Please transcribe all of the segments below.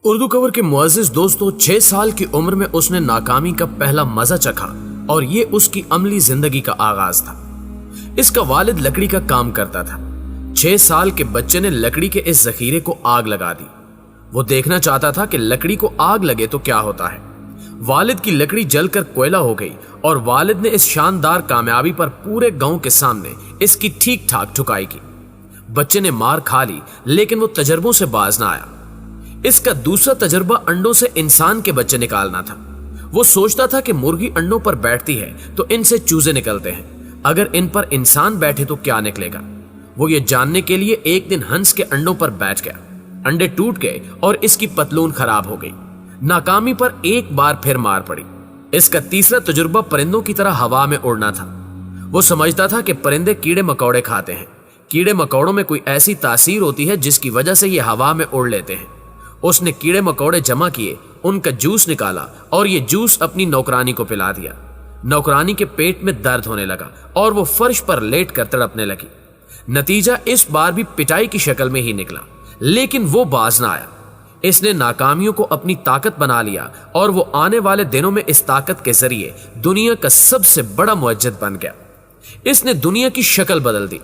اردو کور کے معزز دوستوں، 6 سال کی عمر میں اس نے ناکامی کا پہلا مزہ چکھا اور یہ اس کی عملی زندگی کا آغاز تھا۔ اس کا والد لکڑی کا کام کرتا تھا۔ 6 سال کے بچے نے لکڑی کے اس ذخیرے کو آگ لگا دی۔ وہ دیکھنا چاہتا تھا کہ لکڑی کو آگ لگے تو کیا ہوتا ہے۔ والد کی لکڑی جل کر کوئلہ ہو گئی اور والد نے اس شاندار کامیابی پر پورے گاؤں کے سامنے اس کی ٹھیک ٹھاک ٹھکائی کی۔ بچے نے مار کھا لی لیکن وہ تجربوں سے باز نہ آیا۔ اس کا دوسرا تجربہ انڈوں سے انسان کے بچے نکالنا تھا۔ وہ سوچتا تھا کہ مرغی انڈوں پر بیٹھتی ہے تو ان سے چوزے نکلتے ہیں، اگر ان پر انسان بیٹھے تو کیا نکلے گا۔ وہ یہ جاننے کے لیے ایک دن ہنس کے انڈوں پر بیٹھ گیا۔ انڈے ٹوٹ گئے اور اس کی پتلون خراب ہو گئی۔ ناکامی پر ایک بار پھر مار پڑی۔ اس کا تیسرا تجربہ پرندوں کی طرح ہوا میں اڑنا تھا۔ وہ سمجھتا تھا کہ پرندے کیڑے مکوڑے کھاتے ہیں۔ کیڑے مکوڑوں میں کوئی ایسی تاثیر ہوتی ہے جس کی وجہ سے یہ ہوا میں اڑ لیتے ہیں۔ اس نے کیڑے مکوڑے جمع کیے، ان کا جوس نکالا اور یہ جوس اپنی نوکرانی کو پلا دیا۔ نوکرانی کے پیٹ میں درد ہونے لگا اور وہ فرش پر لیٹ کر تڑپنے لگی۔ نتیجہ اس بار بھی پٹائی کی شکل میں ہی نکلا، لیکن وہ باز نہ آیا۔ اس نے ناکامیوں کو اپنی طاقت بنا لیا اور وہ آنے والے دنوں میں اس طاقت کے ذریعے دنیا کا سب سے بڑا معجزہ بن گیا۔ اس نے دنیا کی شکل بدل دی۔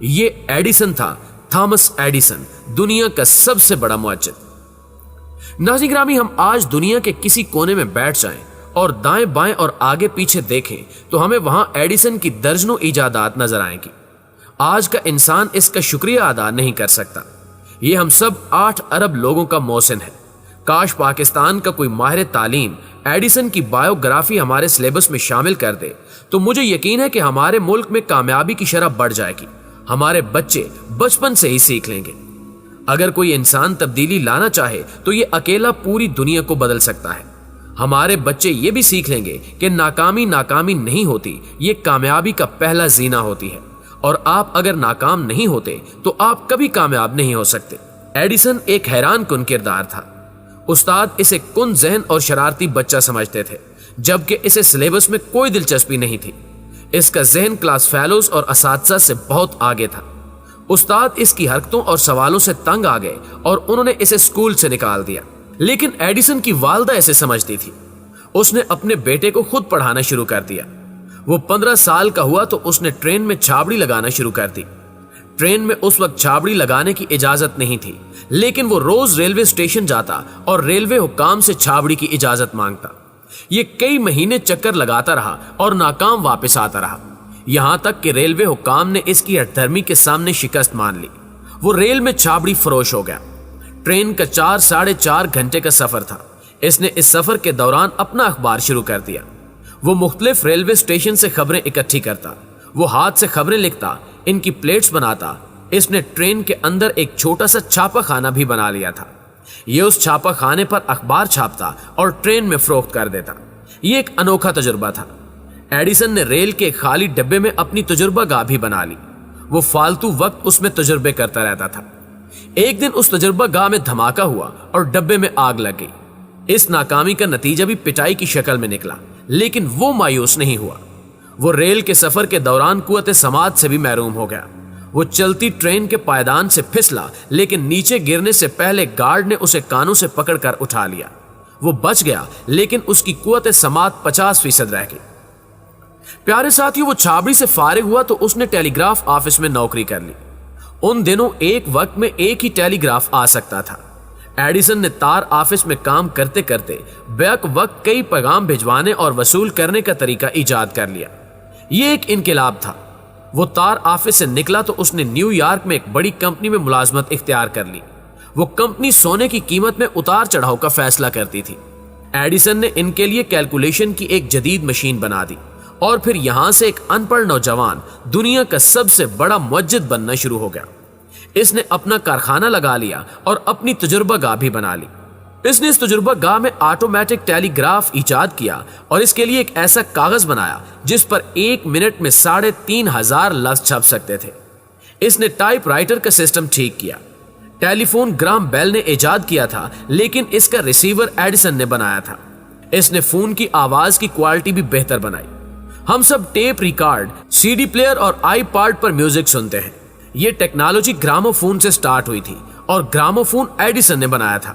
یہ ایڈیسن تھا، تھامس ایڈیسن، دنیا کا سب سے بڑا معجزہ۔ ناظرین گرامی، ہم آج دنیا کے کسی کونے میں بیٹھ جائیں اور دائیں بائیں اور آگے پیچھے دیکھیں تو ہمیں وہاں ایڈیسن کی درجنوں ایجادات نظر آئیں گی۔ آج کا انسان اس کا شکریہ ادا نہیں کر سکتا۔ یہ ہم سب 8 ارب لوگوں کا محسن ہے۔ کاش پاکستان کا کوئی ماہر تعلیم ایڈیسن کی بایوگرافی ہمارے سلیبس میں شامل کر دے تو مجھے یقین ہے کہ ہمارے ملک میں کامیابی کی شرح بڑھ جائے گی۔ ہمارے بچے بچپن سے ہی سیکھ لیں گے۔ اگر کوئی انسان تبدیلی لانا چاہے تو یہ اکیلا پوری دنیا کو بدل سکتا ہے۔ ہمارے بچے یہ بھی سیکھ لیں گے کہ ناکامی نہیں ہوتی، یہ کامیابی کا پہلا زینہ ہوتی ہے، اور آپ اگر ناکام نہیں ہوتے تو آپ کبھی کامیاب نہیں ہو سکتے۔ ایڈیسن ایک حیران کن کردار تھا۔ استاد اسے کن ذہن اور شرارتی بچہ سمجھتے تھے، جبکہ اسے سلیبس میں کوئی دلچسپی نہیں تھی۔ اس کا ذہن کلاس فیلوز اور اساتذہ سے بہت آگے تھا۔ استاد اس کی حرکتوں اور سوالوں سے تنگ آ گئے اور انہوں نے اسے اسکول سے نکال دیا۔ لیکن ایڈیسن کی والدہ اسے سمجھتی تھی۔ اس نے اپنے بیٹے کو خود پڑھانا شروع کر دیا۔ وہ 15 سال کا ہوا تو اس نے ٹرین میں چھابڑی لگانا شروع کر دی۔ ٹرین میں اس وقت چھابڑی لگانے کی اجازت نہیں تھی، لیکن وہ روز ریلوے اسٹیشن جاتا اور ریلوے حکام سے چھابڑی کی اجازت مانگتا۔ یہ کئی مہینے چکر لگاتا رہا اور ناکام واپس آتا رہا، یہاں تک کہ ریلوے حکام نے اس کی ہٹ دھرمی کے سامنے شکست مان لی۔ وہ ریل میں چھابڑی فروش ہو گیا۔ ٹرین کا 4-4.5 گھنٹے کا سفر تھا۔ اس نے اس سفر کے دوران اپنا اخبار شروع کر دیا۔ وہ مختلف ریلوے اسٹیشن سے خبریں اکٹھی کرتا، وہ ہاتھ سے خبریں لکھتا، ان کی پلیٹس بناتا۔ اس نے ٹرین کے اندر ایک چھوٹا سا چھاپا خانہ بھی بنا لیا تھا۔ یہ اس چھاپا خانے پر اخبار چھاپتا اور ٹرین میں فروخت کر دیتا۔ یہ ایک انوکھا تجربہ تھا۔ ایڈیسن نے ریل کے خالی ڈبے میں اپنی تجربہ گاہ بھی بنا لی۔ وہ فالتو وقت اس میں تجربے کرتا رہتا تھا۔ ایک دن اس تجربہ گاہ میں دھماکہ ہوا اور ڈبے میں آگ لگ گئی۔ اس ناکامی کا نتیجہ بھی پٹائی کی شکل میں نکلا، لیکن وہ مایوس نہیں ہوا۔ وہ ریل کے سفر کے دوران قوت سماعت سے بھی محروم ہو گیا۔ وہ چلتی ٹرین کے پائیدان سے پھسلا، لیکن نیچے گرنے سے پہلے گارڈ نے اسے کانوں سے پکڑ کر اٹھا لیا۔ وہ بچ گیا، لیکن اس کی قوت سماعت 50% رہ گئی۔ پیارے ساتھیوں، وہ چھابڑی سے فارغ ہوا تو اس نے ٹیلی گراف آفس میں نوکری کر لی۔ ان دنوں ایک وقت میں ایک ہی ٹیلی گراف آ سکتا تھا۔ ایڈیسن نے تار آفس میں کام کرتے کرتے بیک وقت کئی پیغام بھجوانے اور وصول کرنے کا طریقہ ایجاد کر لیا۔ یہ ایک انقلاب تھا۔ وہ تار آفس سے نکلا تو اس نے نیو یارک میں ایک بڑی کمپنی میں ملازمت اختیار کر لی۔ وہ کمپنی سونے کی قیمت میں اتار چڑھاؤ کا فیصلہ کرتی تھی۔ ایڈیسن نے ان کے لیے کیلکولیشن کی ایک جدید مشین بنا دی، اور پھر یہاں سے ایک ان پڑھ نوجوان دنیا کا سب سے بڑا معجزہ بننا شروع ہو گیا۔ اس نے اپنا کارخانہ لگا لیا اور اپنی تجربہ گاہ بھی بنا لی۔ اس نے اس تجربہ گاہ میں آٹومیٹک ٹیلی گراف ایجاد کیا اور اس کے لیے ایک ایسا کاغذ بنایا جس پر 1 منٹ میں 3500 لفظ چھپ سکتے تھے۔ اس نے ٹائپ رائٹر کا سسٹم ٹھیک کیا۔ ٹیلی فون گرام بیل نے ایجاد کیا تھا، لیکن اس کا ریسیور ایڈیسن نے بنایا تھا۔ اس نے فون کی آواز کی کوالٹی بھی بہتر بنائی۔ ہم سب tape record, C D player اور آئی پاڈ پر میوزک سنتے ہیں۔ یہ ٹیکنالوجی گرامو فون سے سٹارٹ ہوئی تھی اور گرامو فون ایڈیسن نے بنایا تھا۔